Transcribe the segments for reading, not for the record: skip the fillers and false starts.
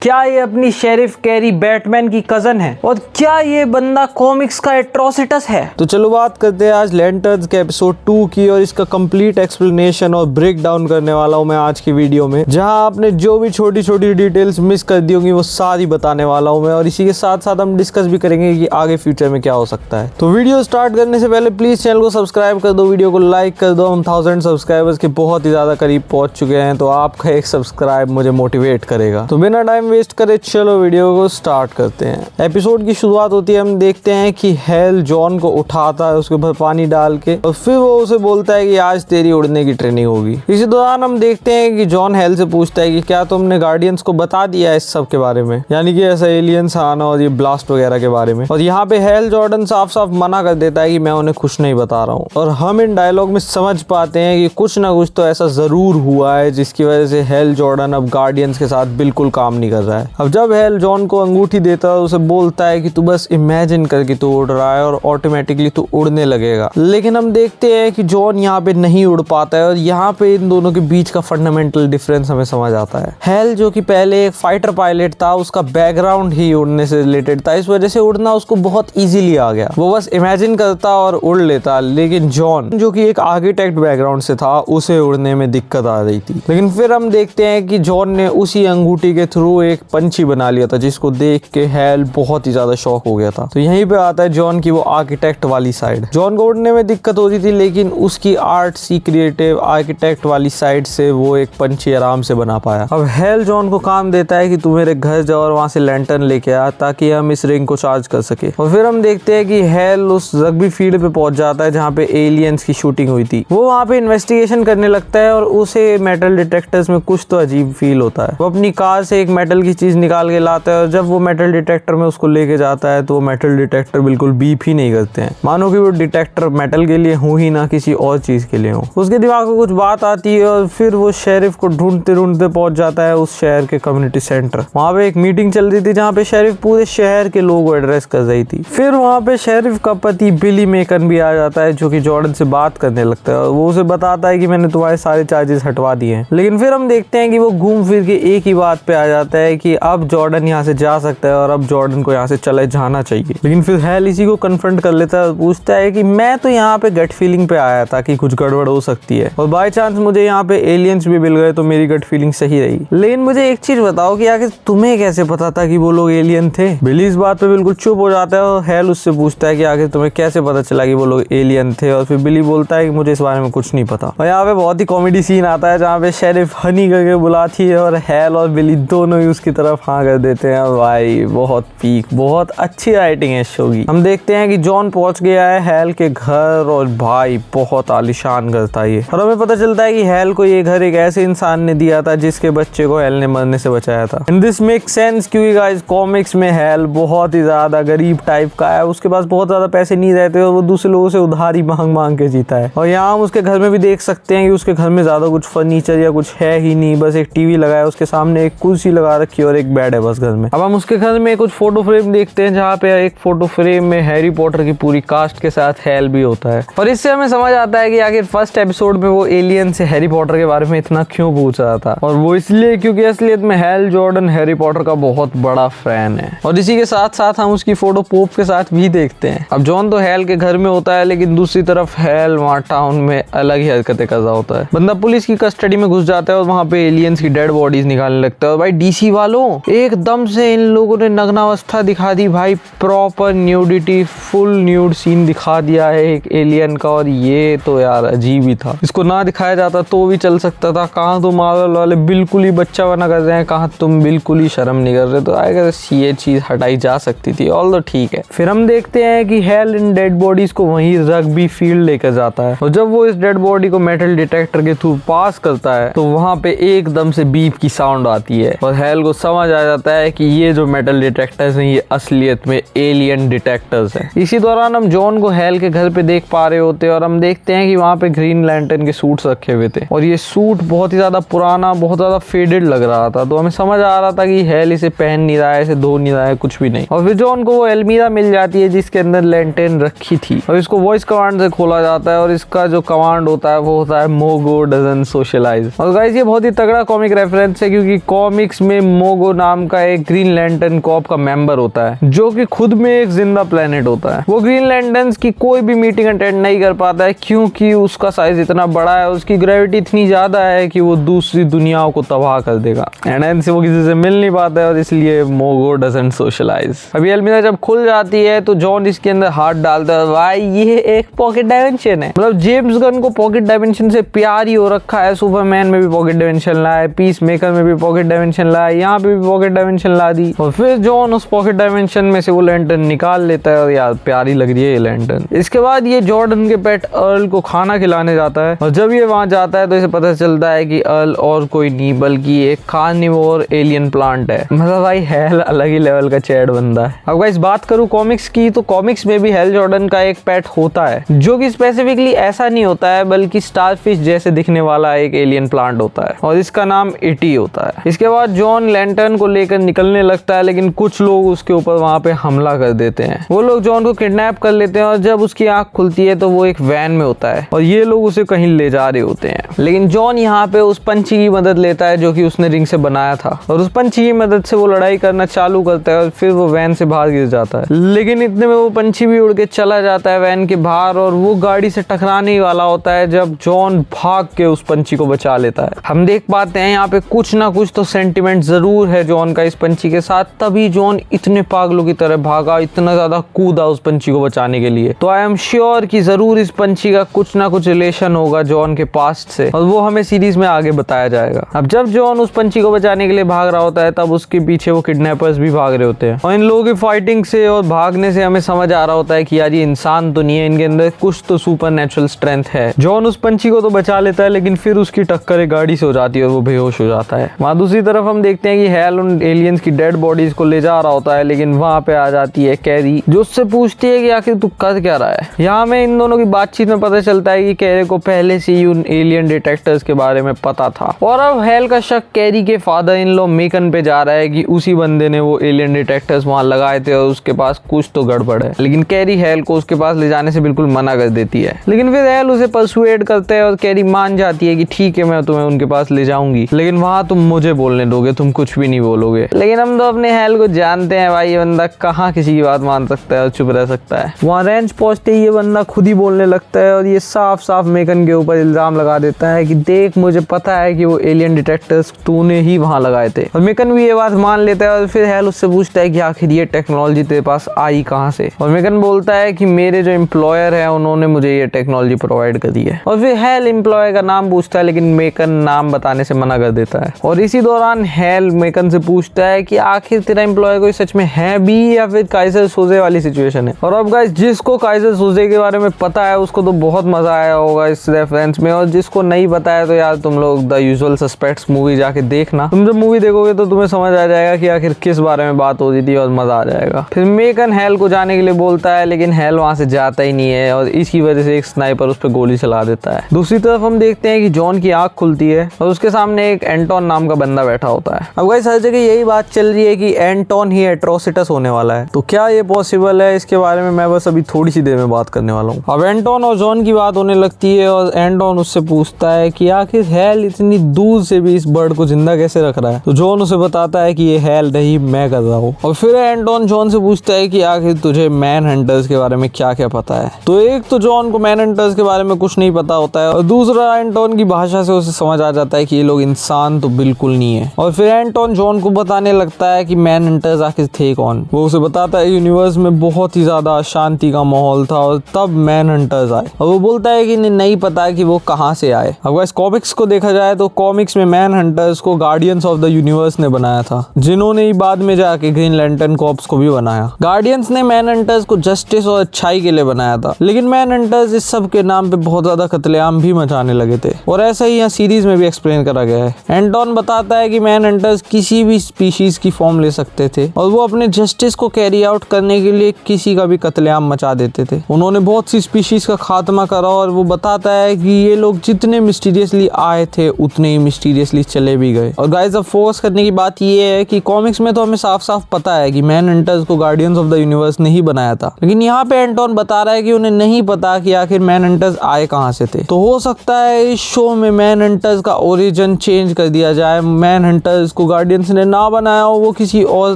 क्या ये अपनी शेरिफ कैरी बैटमैन की कजन है और क्या ये बंदा कॉमिक्स का एट्रोसिटस है? तो चलो बात करते हैं आज लैंटर्न्स के एपिसोड 2 की और इसका कंप्लीट एक्सप्लेनेशन और ब्रेक डाउन करने वाला हूं मैं आज की वीडियो में, जहां आपने जो भी छोटी छोटी डिटेल्स मिस कर दी होंगी वो सारी बताने वाला हूं मैं। और इसी के साथ साथ हम डिस्कस भी करेंगे कि आगे फ्यूचर में क्या हो सकता है। तो वीडियो स्टार्ट करने से पहले प्लीज चैनल को सब्सक्राइब कर दो, वीडियो को लाइक कर दो। हम 1000 सब्सक्राइबर्स के बहुत ही ज्यादा करीब पहुंच चुके हैं, तो आपका एक सब्सक्राइब मुझे मोटिवेट करेगा। तो बिना टाइम वेस्ट करे चलो वीडियो को स्टार्ट करते हैं। एपिसोड की शुरुआत होती है, हम देखते हैं कि हेल जॉन को उठाता है उसके ऊपर पानी डाल के और फिर वो उसे बोलता है कि आज तेरी उड़ने की ट्रेनिंग होगी। इसी दौरान हम देखते हैं कि जॉन हेल से पूछता है कि क्या तुमने गार्डियंस को बता दिया इस सब के बारे में, यानी कि ऐसा एलियंस आना और ये ब्लास्ट वगैरह के बारे में। और यहाँ पे हेल जॉर्डन साफ साफ मना कर देता है कि मैं उन्हें कुछ नहीं बता रहा हूँ। और हम इन डायलॉग में समझ पाते हैं कि कुछ ना कुछ तो ऐसा जरूर हुआ है जिसकी वजह से हेल जॉर्डन अब गार्डियंस के साथ बिल्कुल काम नहीं कर रहा है। अब जब हेल जॉन को अंगूठी देता है उसे बोलता है कि तू बस इमेजिन करके तू उड़ रहा है और ऑटोमेटिकली तू उड़ने लगेगा। लेकिन हम देखते हैं कि जॉन यहाँ पे नहीं उड़ पाता है और यहाँ पे इन दोनों के बीच का फंडामेंटल डिफरेंस हमें समझ आता है। हेल जो कि पहले एक फाइटर पायलट था, उसका बैकग्राउंड ही उड़ने से रिलेटेड था, इस वजह से उड़ना उसको बहुत इजीली आ गया, वो बस इमेजिन करता और उड़ लेता। लेकिन जॉन जो कि एक आर्किटेक्ट बैकग्राउंड से था, उसे उड़ने में दिक्कत आ रही थी। लेकिन फिर हम देखते हैं कि जॉन ने उसी अंगूठी के थ्रू एक पंछी बना लिया था, जिसको देख के हेल बहुत ही ज्यादा शॉक हो गया था। तो यहीं पे आता है जॉन की वो आर्किटेक्ट वाली साइड। जॉन को उड़ने में दिक्कत होती थी, लेकिन उसकी आर्ट सी क्रिएटिव आर्किटेक्ट वाली साइड से वो एक पंछी आराम से बना पाया। अब हेल जॉन को काम देता है कि तू मेरे घर जाओ और वहां से लैंटर्न लेके आ ताकि हम इस रिंग को चार्ज कर सके। और फिर हम देखते हैं कि हेल उस रग्बी फील्ड पे पहुंच जाता है जहाँ पे एलियंस की शूटिंग हुई थी। वो वहाँ पे इन्वेस्टिगेशन करने लगता है और उसे मेटल डिटेक्टर्स में कुछ तो अजीब फील होता है। वो अपनी कार से एक मेटल की चीज निकाल के लाता है और जब वो मेटल डिटेक्टर में उसको लेके जाता है तो वो मेटल डिटेक्टर बिल्कुल बीप ही नहीं करते हैं, मानो कि वो डिटेक्टर मेटल के लिए हो ही ना किसी और चीज के लिए हो। उसके दिमाग में कुछ बात आती है और फिर वो शेरिफ को ढूंढते ढूंढते पहुंच जाता है उस शहर के कम्युनिटी सेंटर। वहाँ पे एक मीटिंग चल रही थी जहाँ पे शेरिफ पूरे शहर के लोगों को एड्रेस कर रही थी। फिर वहाँ पे शेरिफ का पति बिली मेकन भी आ जाता है, जो कि जॉर्डन से बात करने लगता है और वो उसे बताता है कि मैंने तुम्हारे सारे चार्जेस हटवा दिए हैं। लेकिन फिर हम देखते हैं कि वो घूम फिर के एक ही बात पे आ जाता है कि अब जॉर्डन यहाँ से जा सकता है और अब जॉर्डन को यहाँ से चले जाना चाहिए। लेकिन फिर हेल इसी को कन्फ्रंट कर लेता है और पूछता है कि मैं तो यहाँ पे गट फीलिंग पे आया था कि कुछ गड़बड़ हो सकती है और बाय चांस मुझे यहाँ पे एलियंस भी मिल गए तो मेरी गट फीलिंग सही रही। लेकिन मुझे एक चीज बताओ कि आखिर तुम्हें कैसे पता था कि वो लोग एलियन थे? बिली इस बात पे बिल्कुल चुप हो जाता है और हेल उससे पूछता है कि आखिर तुम्हें कैसे पता चला कि वो लोग एलियन थे? और फिर बिली बोलता है कि मुझे इस बारे में कुछ नहीं पता। और यहाँ पे बहुत ही कॉमेडी सीन आता है जहाँ पे शेरिफ हनी करके बुलाती है और हेल और बिली दोनों ही उसकी तरफ हाँ कर देते हैं। भाई बहुत पीक, बहुत अच्छी राइटिंग है इस शो की। हम देखते हैं कि जॉन पहुंच गया है हेल के घर और भाई बहुत आलीशान घर था ये। और हमें पता चलता है कि हेल को ये घर एक ऐसे इंसान ने दिया था जिसके बच्चे को हेल ने मरने से बचाया था। एंड दिस मेक सेंस क्योंकि गाइस कॉमिक्स में हेल बहुत ही ज्यादा गरीब टाइप का है, उसके पास बहुत ज्यादा पैसे नहीं रहते और वो दूसरे लोगों से उधारी मांग मांग के जीता है। और यहाँ हम उसके घर में भी देख सकते हैं कि उसके घर में ज्यादा कुछ फर्नीचर या कुछ है ही नहीं, बस एक टीवी लगा है उसके सामने, एक कुर्सी लगा रखी है और एक बेड है बस घर में। अब हम उसके घर में कुछ फोटो फ्रेम देखते हैं जहाँ पे एक फोटो फ्रेम में हैरी पॉटर की पूरी कास्ट के साथ हेल भी होता है। और इससे हमें समझ आता है कि आखिर फर्स्ट एपिसोड में वो एलियन से हैरी पॉटर के बारे में इतना क्यों पूछ रहा था, और वो इसलिए क्योंकि असलियत में हेल जॉर्डन हैरी पॉटर का बहुत बड़ा फैन है। और इसी के साथ साथ हम उसकी फोटो पोप के साथ भी देखते हैं। अब जॉन तो हेल के घर में होता है, लेकिन दूसरी तरफ हेल वहाँ टाउन में अलग ही हरकतें कर रहा होता है। बंदा पुलिस की कस्टडी में घुस जाता है और वहाँ पे एलियंस की डेड बॉडीज निकालने लगता है। और भाई डीसी वालों एकदम से इन लोगों ने नग्नावस्था दिखा दी भाई, proper nudity, full nude scene दिखा दिया है एक एलियन का। और ये तो यार अजीब ही था, इसको ना दिखाया जाता तो भी चल सकता था। कहाँ तो मार्वल वाले बिल्कुल ही बच्चा बना कर रहे हैं, कहाँ तुम बिल्कुल ही शर्म नहीं कर रहे, तो अगर ये चीज हटाई जा सकती थी। ऑल तो ठीक है। फिर हम देखते हैं कि हेल इन डेड बॉडीज को वहीं रग्बी फील्ड लेकर जाता है और जब वो इस डेड बॉडी को मेटल डिटेक्टर के थ्रू पास करता है तो वहां पे एकदम से बीप की साउंड आती है और हेल को समझ आ जाता है कि ये जो मेटल डिटेक्टर्स हैं ये असलियत में एलियन डिटेक्टर्स हैं। इसी दौरान हम जॉन को हेल के घर पे देख पा रहे होते हैं और हम देखते हैं कि वहाँ पे ग्रीन लैंटर्न के सूट्स रखे हुए थे और ये सूट बहुत ही ज्यादा पुराना, बहुत ज्यादा फेडेड लग रहा था। तो हमें समझ आ रहा था कि हेल इसे पहन नहीं रहा है, इसे धो नहीं रहा है, कुछ भी नहीं। और फिर जॉन को वो अलमीरा मिल जाती है जिसके अंदर लैंटर्न रखी थी और इसको वॉइस कमांड से खोला जाता है और इसका जो कमांड होता है वो होता है मोगो डजंट सोशलाइज। और गाइस ये बहुत ही तगड़ा कॉमिक रेफरेंस है क्योंकि कॉमिक्स में मोगो नाम का एक ग्रीन लैंटर्न कॉर्प का मेंबर होता है, जो कि खुद में एक जिंदा प्लेनेट होता है। वो ग्रीन लैंटर्न्स की कोई भी मीटिंग अटेंड नहीं कर पाता है, क्योंकि उसका साइज इतना बड़ा है, उसकी ग्रेविटी इतनी ज्यादा है कि वो दूसरी दुनियाओं को तबाह कर देगा। एंड हेंस वो किसी से मिल नहीं पाता है, और इसलिए मोगो डजंट सोशलाइज। अभी अलमीरा जब खुल जाती है तो जॉन इसके अंदर हाथ डालता है। भाई ये एक पॉकेट डायमेंशन है, मतलब जेम्स गन को पॉकेट डायमेंशन से प्यार ही हो रखा है। सुपरमैन में भी पॉकेट डायमेंशन लाया, पीस मेकर में भी पॉकेट डायमेंशन लाया, यहाँ पे भी पॉकेट डायमेंशन ला दी। और फिर जॉन उस पॉकेट डायमेंशन में से वो लैंटर्न निकाल लेता है, और यार प्यारी लग रही है ये लैंटर्न। इसके बाद ये जॉर्डन के पेट अर्ल को खाना खिलाने जाता है, और जब ये वहां जाता है तो इसे पता चलता है कि अर्ल और कोई नहीं बल्कि एक कार्निवोर एलियन प्लांट है। मतलब भाई हेल अलग ही लेवल का चैड बंदा है। अब गाइस बात करूं कॉमिक्स की, तो कॉमिक्स में भी हेल जॉर्डन का एक पेट होता है, जो कि स्पेसिफिकली ऐसा नहीं होता है बल्कि स्टारफिश जैसे दिखने वाला एक एलियन प्लांट होता है, और इसका नाम इटी होता है। इसके बाद जॉन लैंटर्न को लेकर निकलने लगता है, लेकिन कुछ लोग उसके ऊपर वहां पे हमला कर देते हैं। वो लोग जॉन को किडनैप कर लेते हैं, और जब उसकी आंख खुलती है तो वो एक वैन में होता है, और ये लोग उसे कहीं ले जा रहे होते हैं। लेकिन जॉन यहाँ पे उस पंछी की मदद लेता है जो कि उसने रिंग से बनाया था, और उस पंछी की मदद से वो लड़ाई करना चालू करता है, और फिर वो वैन से बाहर गिर जाता है। लेकिन इतने में वो पंछी भी उड़ के चला जाता है वैन के बाहर, और वो गाड़ी से टकराने ही वाला होता है जब जॉन भाग के उस पंछी को बचा लेता है। हम देख पाते हैं यहाँ पे कुछ ना कुछ तो सेंटिमेंट जरूर है जॉन का इस पंछी के साथ, तभी जॉन इतने पागलों की तरह भागा, इतना ज्यादा कूदा उस पंछी को बचाने के लिए। तो आई एम श्योर कि जरूर इस पंछी का कुछ ना कुछ रिलेशन होगा जॉन के पास्ट से, और वो हमें सीरीज में आगे बताया जाएगा। अब जब जॉन उस पंछी को बचाने के लिए भाग रहा होता है, तब उसके पीछे वो किडनैपर्स भी भाग रहे होते हैं, और इन लोगों की फाइटिंग से और भागने से हमें समझ आ रहा होता है कि यार ये इंसान तो नहीं है, इनके अंदर कुछ तो सुपरनैचुरल स्ट्रेंथ है। जॉन उस पंछी को तो बचा लेता है, लेकिन फिर उसकी टक्कर एक गाड़ी से हो जाती है और वो बेहोश हो जाता है। वहां दूसरी तरफ हम देखते हैं कि हेल उन एलियंस की डेड बॉडीज को ले जा रहा होता है, लेकिन वहां पे आ जाती है कैरी, जो उससे पूछती है कि आखिर तू कर क्या रहा है। यहाँ में इन दोनों की बातचीत में पता चलता है कि कैरी को पहले से ही उन एलियन डिटेक्टर्स के बारे में पता था, और अब हेल का शक कैरी के फादर इन लॉ मेकन पे जा रहा है कि उसी बंदे ने वो एलियन डिटेक्टर्स वहां लगाए थे, और उसके पास कुछ तो गड़बड़ है। लेकिन कैरी हेल को उसके पास ले जाने से बिल्कुल मना कर देती है, लेकिन फिर हेल उसे परसुएड करते हैं, और कैरी मान जाती है कि ठीक है मैं तुम्हें उनके पास ले जाऊंगी, लेकिन वहां तुम मुझे बोलने दोगे, तुम कुछ भी नहीं बोलोगे। लेकिन हम तो अपने हेल को जानते हैं भाई, ये बंदा कहाँ किसी की बात मान सकता है और चुप रह सकता है। वहां रेंच पहुंचते ही ये बंदा खुद ही बोलने लगता है, और ये साफ साफ मेकन के ऊपर इल्जाम लगा देता है कि देख मुझे पता है कि वो एलियन डिटेक्टर्स तूने ही वहां लगाए थे, और मेकन भी ये बात मान लेता है। और फिर हेल उससे पूछता है कि आखिर ये टेक्नोलॉजी तेरे पास आई कहाँ से, और मेकन बोलता है कि मेरे जो एम्प्लॉयर है उन्होंने मुझे ये टेक्नोलॉजी प्रोवाइड कर दी है। और फिर हेल एम्प्लॉयर का नाम पूछता है, लेकिन मेकन नाम बताने से मना कर देता है। और इसी दौरान हेल मेकन से पूछता है कि आखिर तेरा एम्प्लॉयर कोई सच में है भी, या फिर काइजर सोजे वाली सिचुएशन है। और अब गाइस जिसको काइजर सोजे के बारे में पता है उसको तो बहुत मजा आया होगा इस रेफरेंस में, और जिसको नहीं पता है तो यार तुम लोग द यूजुअल सस्पेक्ट्स मूवी जाके देखना। तुम जब मूवी देखोगे तो तुम्हें समझ आ जाएगा कि आखिर किस बारे में बात हो रही थी, और मजा आ जाएगा। फिर मेकन हेल को जाने के लिए बोलता है, लेकिन हेल वहां से जाता ही नहीं है, और इसकी वजह से एक स्नाइपर उस पर गोली चला देता है। दूसरी तरफ हम देखते हैं कि जॉन की आंख खुलती है, और उसके सामने एक एंटोन नाम का बंदा बैठा होता है। अब गाइस हर जगह यही बात चल रही है कि एंटोन ही एट्रोसिटस होने वाला है, तो क्या ये पॉसिबल है, इसके बारे में मैं बस अभी थोड़ी सी देर में बात करने वाला हूँ। अब एंटोन और जॉन की बात होने लगती है, और एंटोन उससे पूछता है कि आखिर हेल इतनी दूर से भी इस बर्ड को जिंदा कैसे रख रहा है, तो जॉन उसे बताता है कि ये हेल नहीं मैं कर रहा हूँ। और फिर एंटोन जॉन से पूछता है कि आखिर तुझे मैन हंटर्स के बारे में क्या क्या पता है। तो एक तो जॉन को मैन हंटर्स के बारे में कुछ नहीं पता होता है, और दूसरा एंटोन की भाषा से उसे समझ आ जाता है कि ये लोग इंसान तो बिल्कुल नहीं है। और फिर एंटोन जॉन को बताने लगता है कि मैन हंटर्स आखिर थे कौन। वो उसे बताता है यूनिवर्स में बहुत ही ज्यादा अशांति का माहौल था, और तब मैन हंटर्स आए, और वो बोलता है कि इन्हें नहीं पता है कि वो कहाँ से आए। अब इस कॉमिक्स को देखा जाए तो कॉमिक्स में मैन हंटर्स को गार्डियंस ऑफ द यूनिवर्स ने बनाया था, जिन्होंने ही बाद में जाके ग्रीन लैंटर्न कॉर्प्स को भी बनाया। गार्डियंस ने मैन हंटर्स को जस्टिस और अच्छाई के लिए बनाया था, लेकिन मैन हंटर्स इस सब के नाम पे बहुत ज्यादा कत्लेआम भी मचाने लगे थे, और ऐसा ही यहाँ सीरीज में भी एक्सप्लेन करा गया है। एंटोन बताता है कि मैन हंटर्स किसी भी स्पीशीज की फॉर्म ले सकते थे, और वो अपने जस्टिस को कैरी आउट करने के लिए किसी का भी कत्लेआम मचा देते थे। उन्होंने बहुत सी स्पीशीज का खात्मा करा, और वो बताता है कि ये लोग जितने मिस्टीरियसली आए थे उतने ही मिस्टीरियसली चले भी गए। और गाइस अब फोकस करने की बात ये है कि कॉमिक्स में तो हमें साफ साफ पता है कि मैन हंटर्स को गार्डियंस ऑफ द यूनिवर्स ने ही बनाया था, लेकिन यहाँ पे एंटोन बता रहा है कि उन्हें नहीं पता कि आखिर मैन हंटर्स आए कहाँ से थे। तो हो सकता है इस शो में मैन हंटर्स का ओरिजिन चेंज कर दिया जाए, मैन हंटर्स उसको गार्डियंस ने ना बनाया हो, वो किसी और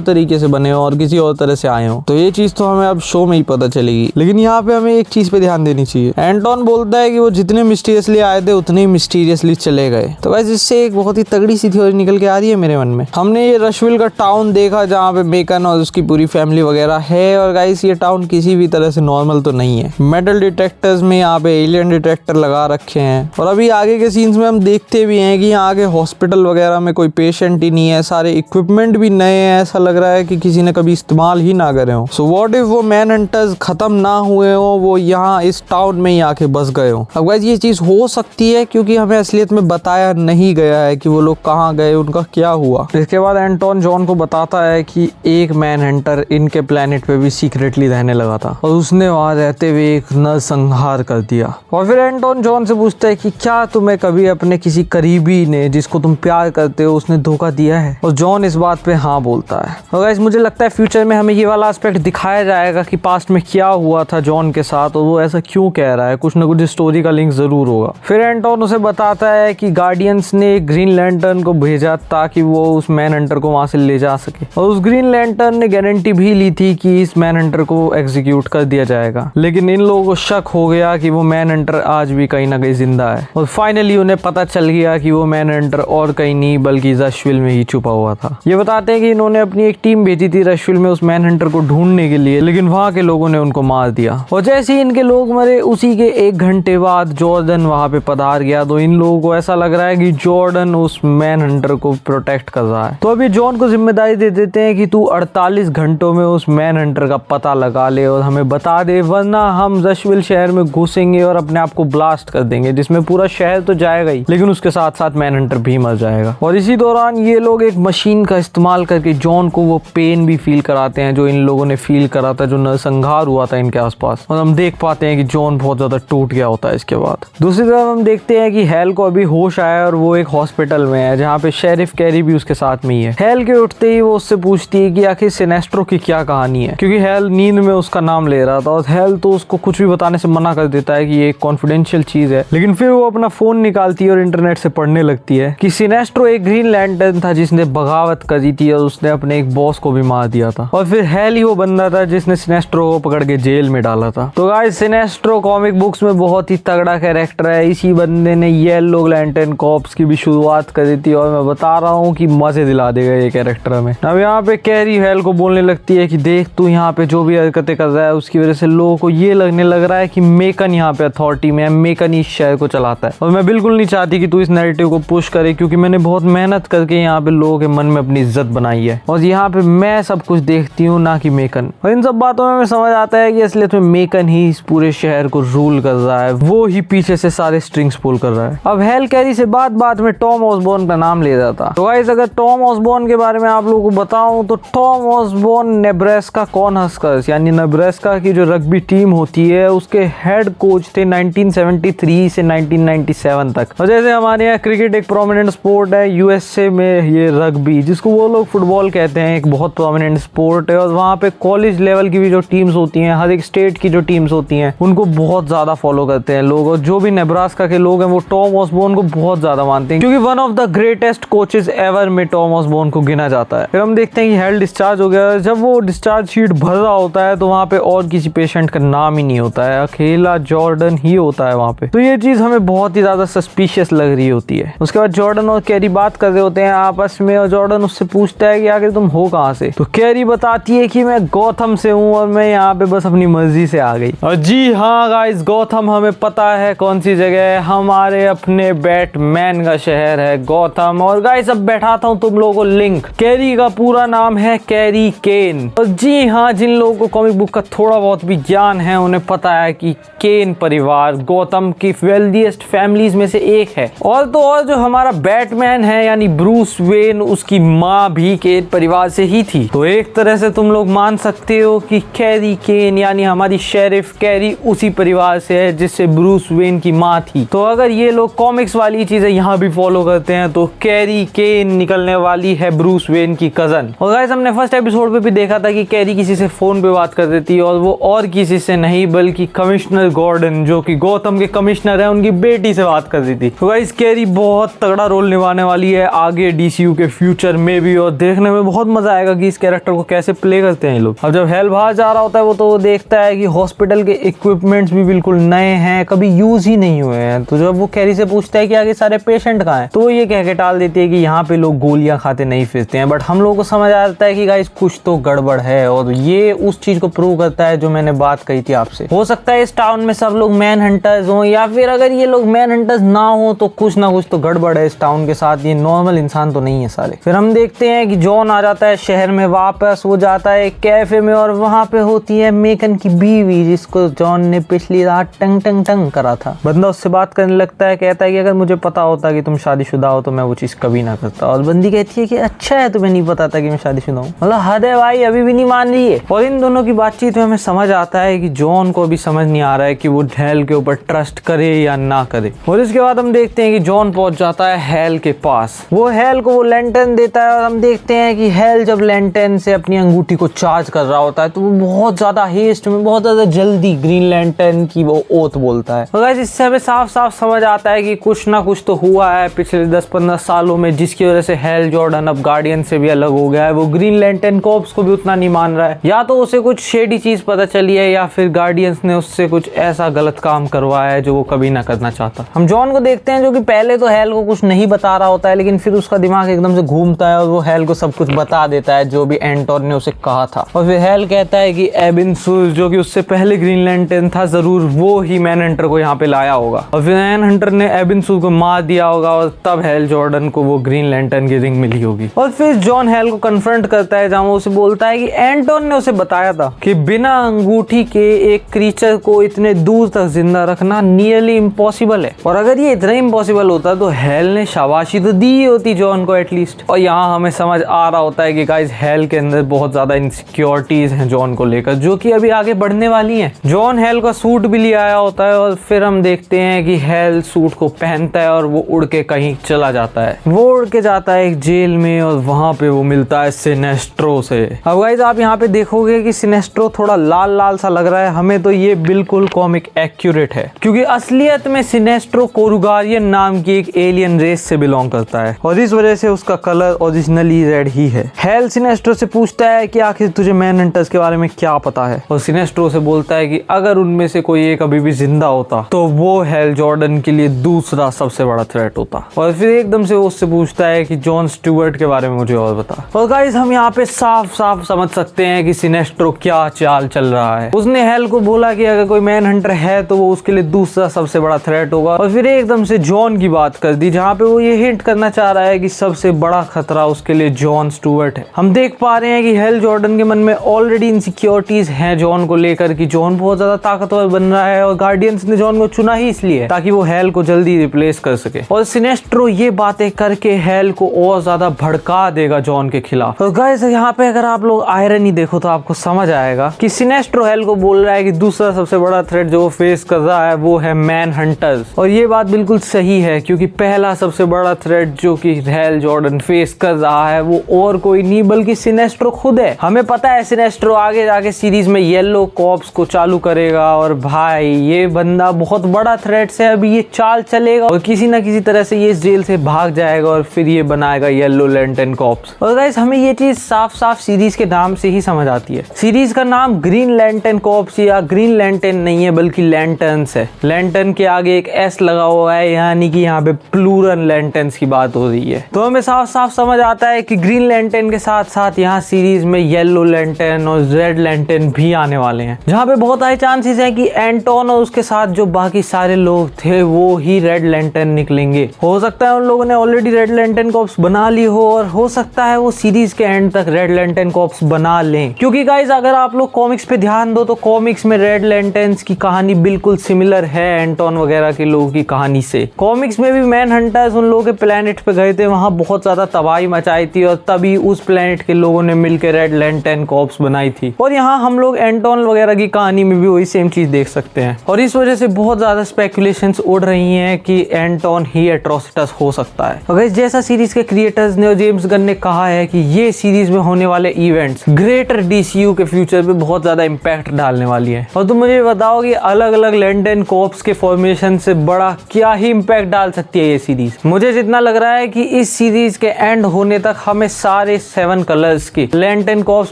तरीके से बने हो और किसी और तरह से आए हो। तो ये चीज तो हमें अब शो में ही पता चलेगी। लेकिन यहाँ पे हमें एक चीज पे ध्यान देनी चाहिए। एंटोन बोलता है कि वो जितने मिस्टीरियसली आए थे उतने ही मिस्टीरियसली चले गए। तो गाइस इससे एक बहुत ही तगड़ी सी थ्योरी निकल के आ रही है मेरे मन में। हमने ये रशविल का टाउन देखा जहाँ पे मेकन और उसकी पूरी फैमिली वगैरह है, और गाइस ये टाउन किसी भी तरह से नॉर्मल तो नहीं है। मेटल डिटेक्टर्स में यहाँ पे एलियन डिटेक्टर लगा रखे हैं, और अभी आगे के सीन्स में हम देखते भी हैं कि यहाँ आगे हॉस्पिटल वगैरह में कोई पेशेंट ही नहीं है, सारे इक्विपमेंट भी नए हैं, ऐसा लग रहा है कि किसी ने कभी इस्तेमाल ही ना करे हो। सो व्हाट इफ वो मैन हंटर्स खत्म ना हुए हो, वो यहाँ इस टाउन में ही आके बस गए हो। अब गाइस ये चीज हो सकती है क्योंकि हमें असलियत में बताया नहीं गया है कि वो लोग कहाँ गए, उनका क्या हुआ। इसके बाद एंटोन जॉन को बताता है कि एक मैन हंटर इनके प्लेनेट पे भी सीक्रेटली रहने लगा था और उसने वहां रहते हुए एक नरसंहार कर दिया। और फिर एंटोन जॉन से पूछता है कि क्या तुम्हें कभी अपने किसी करीबी ने, जिसको तुम प्यार करते हो, उसने धोखा दिया है? और जॉन इस बात पे हाँ बोलता है। और गाइस मुझे लगता है फ्यूचर में हमें ये वाला एस्पेक्ट दिखाया जाएगा कि पास्ट में क्या हुआ था जॉन के साथ और वो ऐसा क्यों कह रहा है। कुछ ना कुछ स्टोरी का लिंक जरूर होगा। फिर एंटोन उसे बताता है कि गार्डियंस ने ग्रीन लैंटर्न को भेजा ताकि वो उस मैन हंटर को वहां से ले जा सके, और उस ग्रीन लैंटर्न ने गारंटी भी ली थी कि इस मैन हंटर को एग्जीक्यूट कर दिया जाएगा। लेकिन इन लोगों को शक हो गया कि वो मैन हंटर आज भी कहीं ना कहीं जिंदा है, और फाइनली उन्हें पता चल गया कि वो मैन हंटर और कहीं नहीं बल्कि रशविल में ही छुपा हुआ था। ये बताते हैं कि इन्होंने अपनी एक टीम भेजी थी रशविल में उस मैन हंटर को ढूंढने के लिए, लेकिन वहां के लोगों ने उनको मार दिया। और जैसे ही इनके लोग मरे उसी के 1 घंटे बाद जॉर्डन वहां पे पधार गया। तो इन लोगों को ऐसा लग रहा है कि जॉर्डन उस मैन हंटर को प्रोटेक्ट कर रहा है। तो अभी जॉन को जिम्मेदारी दे देते हैं कि तू 48 घंटों में उस मैन हंटर का पता लगा ले और हमें बता दे, वरना हम रशविल शहर में घुसेंगे और अपने आप को ब्लास्ट कर देंगे, जिसमें पूरा शहर तो जाएगा ही लेकिन उसके साथ साथ मैन हंटर भी मर जाएगा। और इसी दौरान ये लोग एक मशीन का इस्तेमाल करके जॉन को वो पेन भी फील कराते हैं जो इन लोगों ने फील करा था, जो नरसंहार हुआ था इनके आसपास। और हम देख पाते हैं कि जॉन बहुत ज्यादा टूट गया होता है इसके बाद। दूसरी तरफ हम देखते हैं कि हेल को अभी होश आया और वो एक हॉस्पिटल में है जहाँ पे शेरिफ कैरी भी उसके साथ में ही है। हेल के उठते ही वो उससे पूछती है कि आखिर सिनेस्ट्रो की क्या कहानी है, क्योंकि हेल नींद में उसका नाम ले रहा था और हेल तो उसको कुछ भी बताने से मना कर देता है कि ये एक कॉन्फिडेंशियल चीज है। लेकिन फिर वो अपना फोन निकालती है और इंटरनेट से पढ़ने लगती है कि सिनेस्ट्रो एक ग्रीन लैंटर्न था जिसने बगावत करी थी और उसने अपने एक बॉस को भी मार दिया था, और फिर हेल ही वो बंदा था जिसने सिनेस्ट्रो को पकड़ के जेल में डाला था। तो गाइस सिनेस्ट्रो कॉमिक बुक्स में बहुत ही तगड़ा कैरेक्टर है। इसी बंदे ने येलो लैंटर्न कॉर्प्स की भी शुरुआत करी थी और मैं बता रहा हूँ कि मजे दिला देगा ये कैरेक्टर हमें। अब यहाँ पे कैरी हेल को बोलने लगती है कि देख तू यहाँ पे जो भी हरकतें कर रहा है उसकी वजह से लोगों को ये लगने लग रहा है कि मेकन यहाँ पे अथॉरिटी में है, मेकन ही इस शहर को चलाता है, और मैं बिल्कुल नहीं चाहती कि तू इस नैरेटिव को पुश करे, क्योंकि मैंने बहुत मेहनत करके यहाँ पे लोगों के मन में अपनी इज्जत बनाई है और यहाँ पे मैं सब कुछ देखती हूँ ना कि मेकन। और इन सब बातों में हमें समझ आता है कि असलियत में मेकन ही इस पूरे शहर को रूल कर रहा है, वो ही पीछे से सारे स्ट्रिंग्स पुल कर रहा है। अब हेल कैरी से बात में टॉम ऑसबॉर्न का नाम ले रहा था। तो गाइस अगर टॉम ऑसबॉर्न के बारे में आप लोगों को बताऊं तो टॉम ऑसबॉर्न नेब्रास्का कॉर्नहस्कर्स यानी नेब्रास्का की जो रग्बी टीम होती है उसके हेड कोच थे 1973 से 1997 तक। और जैसे हमारे यहाँ क्रिकेट एक प्रोमिनेंट स्पोर्ट है, यूएसए में ये रग्बी जिसको वो लोग फुटबॉल कहते हैं एक बहुत प्रोमिनेंट स्पोर्ट है, और वहाँ पे कॉलेज लेवल की भी जो टीम्स होती हैं, हर एक स्टेट की जो टीम्स होती हैं उनको बहुत ज्यादा फॉलो करते हैं लोग, और जो भी नेब्रास्का के लोग हैं वो टॉम ऑसबॉर्न को बहुत ज्यादा मानते हैं क्योंकि one of the greatest coaches ever में टॉम ऑसबॉर्न को गिना जाता है। फिर हम देखते हैं कि हेल डिस्चार्ज हो गया। जब वो डिस्चार्ज शीट भर रहा होता है तो वहाँ पे और किसी पेशेंट का नाम ही नहीं होता है, अकेला जॉर्डन ही होता है वहाँ पे। तो ये चीज हमें बहुत ही ज्यादा सस्पिशियस लग रही होती है। उसके बाद जॉर्डन और कैरी बात कर रहे होते हैं आपस में, और जॉर्डन उससे पूछता है कि आखिर तुम हो कहाँ से। तो कैरी बताती है कि मैं गौथम से हूँ और मैं यहाँ पे बस अपनी मर्जी से आ गई। और जी हाँ गाइस, गौथम हमें पता है कौन सी जगह है, हमारे अपने बैटमैन का शहर है गौथम। और गाइस अब बैठाता हूँ तुम लोगों को लिंक। कैरी का पूरा नाम है कैरी केन। और जी हाँ, जिन लोगों को कॉमिक बुक का थोड़ा बहुत भी ज्ञान है उन्हें पता है कि केन परिवार गौथम की वेल्दीएस्ट फैमिलीज में से एक है। और तो और जो हमारा बैटमैन है यानी ब्रूस वेन, उसकी माँ भी केन परिवार से ही थी। तो एक तरह से तुम लोग मान सकते हो कि कैरी केन यानी हमारी शेरिफ कैरी उसी परिवार से है जिससे ब्रूस वेन की माँ थी। तो अगर ये लोग कॉमिक्स वाली चीजें यहाँ भी फॉलो करते हैं तो कैरी केन निकलने वाली है ब्रूस वेन की कजन। और गाइस हमने फर्स्ट एपिसोड पे भी देखा था कि कैरी किसी से फोन पे बात कर देती है, और वो और किसी से नहीं बल्कि कमिश्नर गॉर्डन जो कि गौतम के कमिश्नर है उनकी बेटी से बात कर दी थी। तो गाइस कैरी बहुत तगड़ा रोल निभाने वाली है आगे DC डीसीयू के फ्यूचर में भी, और देखने में बहुत मजा आएगा कि इस कैरेक्टर को कैसे प्ले करते हैं ये लोग। अब जब हेल बाहर जा रहा होता है वो तो देखता है कि हॉस्पिटल के इक्विपमेंट्स भी बिल्कुल नए हैं, कभी यूज ही नहीं हुए हैं। तो जब वो कैरी से पूछता है कि आगे सारे पेशेंट कहाँ हैं, तो वो ये कह के टाल देती है कि यहाँ पे लोग गोलियां खाते नहीं फिरते हैं। बट हम लोगों को समझ आता है कि गाइस कुछ तो गड़बड़ है, और ये उस चीज को प्रूव करता है जो मैंने बात कही थी आपसे। हो सकता है इस टाउन में सब लोग मैन हंटर्स हों, या फिर अगर ये लोग मैन हंटर्स ना हो तो कुछ ना कुछ तो गड़बड़ है इस टाउन के साथ। ये नॉर्मल इंसान तो नहीं है सारे। फिर हम देखते हैं कि जॉन आ जाता है शहर में वापस। वो जाता है एक कैफे में और वहां पे होती है मेकन की बीवी, जिसको जॉन ने पिछली रात टंग टंग टंग करा था। बंदा उससे बात करने लगता है, कहता है कि अगर मुझे पता होता कि तुम शादीशुदा हो तो मैं वो चीज कभी ना करता। और बंदी कहती है कि अच्छा है तुम्हें नहीं पता था कि मैं शादीशुदा हूँ। मतलब हद है भाई, अभी भी नहीं मान रही है। और इन दोनों की बातचीत में हमें समझ आता है कि जॉन को अभी समझ नहीं आ रहा है कि वो हेल के ऊपर ट्रस्ट करे या ना करे। और इसके बाद हम देखते हैं कि जॉन पहुंच जाता है हेल के पास। वो हेल को वो लैंटर्न देता है, और हम देखते हैं कि हेल जब लैंटर्न से अपनी अंगूठी को चार्ज कर रहा होता है तो वो बहुत ज्यादा हेस्ट में, बहुत ज्यादा जल्दी ग्रीन लैंटर्न की वो ओथ बोलता है। तो इससे हमें साफ साफ समझ आता है कि कुछ ना कुछ तो हुआ है पिछले 10-15 सालों में, जिसकी वजह से हेल जॉर्डन अब गार्डियन से भी अलग हो गया है। वो ग्रीन लैंटर्न कॉर्प्स को भी उतना नहीं मान रहा है। या तो उसे कुछ शेडी चीज पता चली है, या फिर गार्डियंस ने उससे कुछ ऐसा गलत काम करवाया है जो वो कभी ना करना चाहता। हम जॉन को देखते हैं जो कि पहले तो हेल को कुछ नहीं बता रहा होता है, लेकिन फिर उसका दिमाग एकदम से घूमता है और वो हेल को सब कुछ बता देता है जो भी एंटोन ने उसे कहा था। और फिर हेल कहता है कि एबिन सूज, जो कि उससे पहले ग्रीन लैंटर्न था, जरूर वो ही मैन हंटर को यहाँ पे लाया होगा। और फिर मैन हंटर ने एबिन सूज को मार दिया होगा, और तब हेल जॉर्डन को वो ग्रीन लैंटर्न की रिंग मिली होगी। और फिर जॉन हेल को कन्फ्रंट करता है, जहाँ वो उसे बोलता है कि एंटोन ने उसे बताया था कि बिना अंगूठी के एक क्रीचर को इतने दूर तक जिंदा रखना नियरली इम्पॉसिबल है। और अगर ये इतना इम्पॉसिबल होता तो हेल ने शाबाशी तो दी होती जॉन को एटलीस्ट। और यहाँ हमें समझ आ रहा होता है कि गाइस हेल के अंदर बहुत ज्यादा इनसिक्योरिटीज हैं जॉन को लेकर, जो कि अभी आगे बढ़ने वाली हैं। जॉन हेल का सूट भी ले आया होता है, और फिर हम देखते हैं कि हेल सूट को पहनता है और वो उड़ के कहीं चला जाता है। वो उड़ के जाता है एक जेल में, और वहां पे वो मिलता है सिनेस्ट्रो से। अब गाइस आप यहाँ पे देखोगे कि सिनेस्ट्रो थोड़ा लाल लाल सा लग रहा है। हमें तो ये बिल्कुल कॉमिक एक्यूरेट है, क्योंकि असलियत में सिनेस्ट्रो कोरुगारियन नाम की एक एलियन रेस से बिलोंग करता है, और इस वजह से उसका कलर ओरिजिनली रेड ही है। हेल सिनेस्ट्रो से पूछता है कि आखिर तुझे मैन हंटर्स के बारे में क्या पता है, और सिनेस्ट्रो से बोलता है कि अगर उनमें से कोई एक अभी भी जिंदा होता तो वो हेल जॉर्डन के लिए दूसरा सबसे बड़ा थ्रेट होता। और फिर एकदम से वो उससे पूछता है कि जॉन स्टुअर्ट के बारे में मुझे और बता। और गाइस हम यहाँ पे साफ साफ समझ सकते हैं कि सिनेस्ट्रो क्या चाल चल रहा है। उसने हेल को बोला कि अगर कोई मैन हंटर है तो वो उसके लिए दूसरा सबसे बड़ा थ्रेट होगा, और फिर एकदम से जॉन की बात कर दी, जहाँ पे वो ये हिंट करना चाह रहा है कि सबसे बड़ा खतरा उसके लिए जॉन स्टुअर्ट है। हम देख पा रहे हैं कि हेल जॉर्डन के मन में ऑलरेडी इनसिक्योरिटीज हैं जॉन को लेकर, कि जॉन बहुत ज्यादा ताकतवर बन रहा है, और गार्डियंस ने जॉन को चुना ही इसलिए ताकि वो हेल को जल्दी रिप्लेस कर सके। और सिनेस्ट्रो ये बातें करके हेल को और ज्यादा भड़का देगा जॉन के खिलाफ। तो गाइस यहाँ पे अगर आप लोग आयरनी देखो तो आपको समझ आएगा कि सिनेस्ट्रो हेल को बोल रहा है कि दूसरा सबसे बड़ा थ्रेट जो वो फेस कर रहा है वो है मैन हंटर्स। और ये बात बिल्कुल सही है, क्योंकि पहला सबसे बड़ा थ्रेट जो कि हेल जॉर्डन फेस कर रहा है वो और कोई नहीं बल्कि सिनेस्ट्रो खुद है। हमें पता है सिनेस्ट्रो आगे जाके सीरीज में येलो कॉर्प्स को चालू करेगा, और भाई ये बंदा बहुत बड़ा थ्रेट से अभी ये चाल चलेगा, और किसी ना किसी तरह से ये इस जेल से भाग जाएगा, और फिर ये बनाएगा येलो लैंटर्न कॉर्प्स। और गाइस हमें ये चीज साफ साफ सीरीज के नाम से ही समझ आती है। सीरीज का नाम ग्रीन लैंटर्न कॉर्प्स या ग्रीन लैंटर्न नहीं है बल्कि लैंटर्न्स है। लैंटर्न के आगे एक एस लगा हुआ है, यानी कि यहाँ पे प्लूरल लैंटर्न्स की बात हो रही है। तो हमें साफ साफ समझ आता है कि ग्रीन लैंटर्न के साथ साथ यहाँ सीरीज में येलो लैंटर्न और रेड लैंटर्न भी आने वाले हैं, जहाँ पे बहुत हाई चांसेस है कि एंटोन और उसके साथ जो बाकी सारे लोग थे वो ही रेड लैंटर्न निकलेंगे। हो सकता है उन लोगों ने ऑलरेडी रेड लैंटर्न कॉर्प्स बना ली हो, और हो सकता है वो सीरीज के एंड तक रेड लैंटर्न कॉर्प्स बना लें। क्योंकि गाइस अगर आप लोग कॉमिक्स पे ध्यान दो तो कॉमिक्स में रेड लैंटर्न्स की कहानी बिल्कुल सिमिलर है एंटोन वगैरह के लोगों की कहानी से। कॉमिक्स में भी मैन हंटर्स उन लोगों के प्लेनेट पे गए थे, वहां बहुत ज्यादा तबाही मचाई थी, और तभी उस प्लेनेट के लोगों ने मिलकर रेड लैंटर्न कॉर्प्स बनाई थी। और यहाँ हम लोग एंटोन वगैरह की कहानी में भी वही सेम चीज देख सकते हैं, और इस वजह से बहुत ज्यादा स्पेकुलेशंस उड़ रही हैं कि एंटोन ही एट्रोसिटस हो सकता है। अगर जैसा सीरीज के क्रिएटर्स ने और जेम्स गन ने कहा है कि ये सीरीज में होने वाले इवेंट्स ग्रेटर डीसीयू के फ्यूचर पे बहुत ज्यादा इंपैक्ट डालने वाली है। और तुम मुझे बताओ कि अलग अलग लैंटर्न कॉर्प्स के फॉर्मेशन से बड़ा क्या ही इंपैक्ट डाल सकती है ये सीरीज। मुझे जितना लग रहा है कि इस सीरीज के एंड होने तक हमें सारे 7 कलर्स की लैंटर्न कॉर्प्स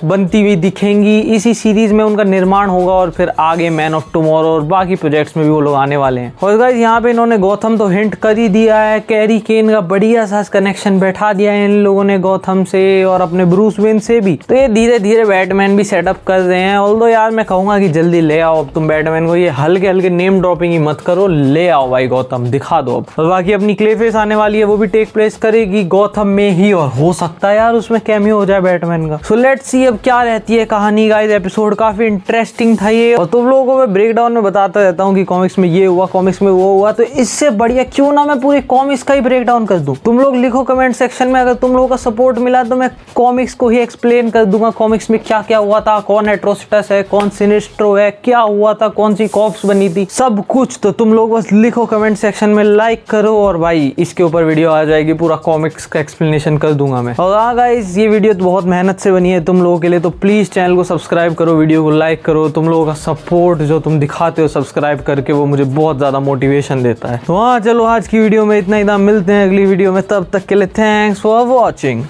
बनती हुई दिखेंगी। इसी सीरीज में उनका निर्माण होगा और फिर आगे मैन ऑफ टुमारो और बाकी प्रोजेक्ट्स में भी वो लोग आने वाले हैं। और गाइस यहाँ पे इन्होंने गौथम तो हिंट कर ही दिया है, कैरी केन का बढ़िया सा कनेक्शन बैठा दिया है इन लोगों ने गौथम से और अपने ब्रूस वेन से भी। तो ये धीरे धीरे बैटमैन भी सेटअप कर रहे हैं। ऑल्दो यार मैं कहूंगा कि जल्दी ले आओ अब तुम बैटमैन को, ये हल्के हल्के नेम ड्रॉपिंग ही मत करो, ले आओ भाई गौथम, दिखा दो अब। और बाकी अपनी क्लेफेस आने वाली है, वो भी टेक प्लेस करेगी गौथम में ही और हो सकता है यार उसमें कैमियो हो जाए बैटमैन का। सो लेट्स सी अब क्या रहती है कहानी। गाइस एपिसोड काफी इंटरेस्टिंग था ये, और तुम लोगों को मैं ब्रेक डाउन में बताता रहता हूँ कि कॉमिक्स में ये हुआ, कॉमिक्स में वो हुआ, तो इससे बढ़िया क्यों ना मैं पूरे कॉमिक्स का ही ब्रेक डाउन कर दूं। तुम लोग लिखो कमेंट सेक्शन में, अगर तुम लोगों का सपोर्ट मिला तो मैं कॉमिक्स को ही एक्सप्लेन कर दूंगा, कॉमिक्स में क्या क्या हुआ था, कौन एट्रोसिटस है, कौन सिनिस्ट्रो है, क्या हुआ था, कौन सी कॉप्स बनी थी, सब कुछ। तो तुम लोग बस लिखो कमेंट सेक्शन में, लाइक करो, और भाई इसके ऊपर वीडियो आ जाएगी, पूरा कॉमिक्स का एक्सप्लेनेशन कर दूंगा मैं। और हाँ गाइस ये वीडियो तो बहुत मेहनत से बनी है तुम लोगों के लिए, तो प्लीज चैनल को सब्सक्राइब करो, वीडियो को लाइक करो। तुम लोगों का सपोर्ट जो तुम दिखाते हो सब्सक्राइब करके, वो मुझे बहुत ज्यादा मोटिवेशन देता है। तो हाँ चलो आज की वीडियो में इतना ही था, मिलते हैं अगली वीडियो में, तब तक के लिए थैंक्स फॉर वॉचिंग।